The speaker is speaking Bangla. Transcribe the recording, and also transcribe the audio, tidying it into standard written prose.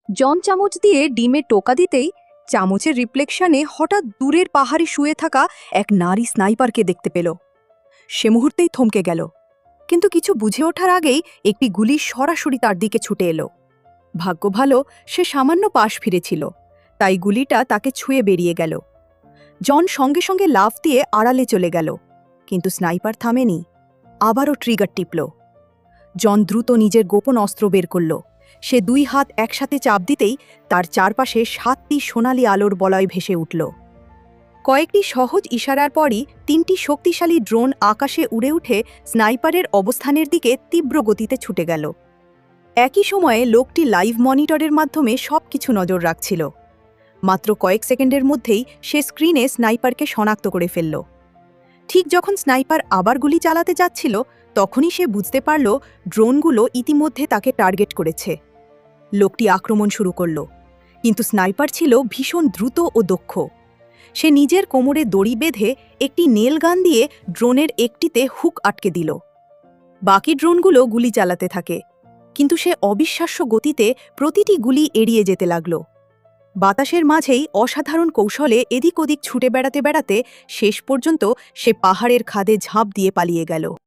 জন চামচ দিয়ে ডিমে টোকা দিতেই চামচের রিফ্লেকশনে হঠাৎ দূরের পাহাড়ে শুয়ে থাকা এক নারী স্নাইপারকে দেখতে পেল। সে মুহূর্তেই থমকে গেল, কিন্তু কিছু বুঝে ওঠার আগেই একটি গুলি সরাসরি তার দিকে ছুটে এলো। ভাগ্য ভালো সে সামান্য পাশ ফিরেছিল, তাই গুলিটা তাকে ছুঁয়ে বেরিয়ে গেল। জন সঙ্গে সঙ্গে লাফ দিয়ে আড়ালে চলে গেল, কিন্তু স্নাইপার থামেনি, আবারও ট্রিগার টিপল। জন দ্রুত নিজের গোপন অস্ত্র বের করল। সে দুই হাত একসাথে চাপ দিতেই তার চারপাশে 7টি সোনালি আলোর বলয় ভেসে উঠল। কয়েকটি সহজ ইশারার পরই 3টি শক্তিশালী ড্রোন আকাশে উড়ে উঠে স্নাইপারের অবস্থানের দিকে তীব্র গতিতে ছুটে গেল। একই সময়ে লোকটি লাইভ মনিটরের মাধ্যমে সবকিছু নজর রাখছিল। মাত্র কয়েক সেকেন্ডের মধ্যেই সে স্ক্রিনে স্নাইপারকে শনাক্ত করে ফেলল। ঠিক যখন স্নাইপার আবার গুলি চালাতে যাচ্ছিল, তখনই সে বুঝতে পারল ড্রোনগুলো ইতিমধ্যে তাকে টার্গেট করেছে। লোকটি আক্রমণ শুরু করল, কিন্তু স্নাইপার ছিল ভীষণ দ্রুত ও দক্ষ। সে নিজের কোমরে দড়ি বেঁধে একটি নেল গান দিয়ে ড্রোনের একটিতে হুক আটকে দিল। বাকি ড্রোনগুলো গুলি চালাতে থাকে, কিন্তু সে অবিশ্বাস্য গতিতে প্রতিটি গুলি এড়িয়ে যেতে লাগল। বাতাসের মাঝেই অসাধারণ কৌশলে এদিক ওদিক ছুটে বেড়াতে বেড়াতে শেষ পর্যন্ত সে পাহাড়ের খাদে ঝাঁপ দিয়ে পালিয়ে গেল।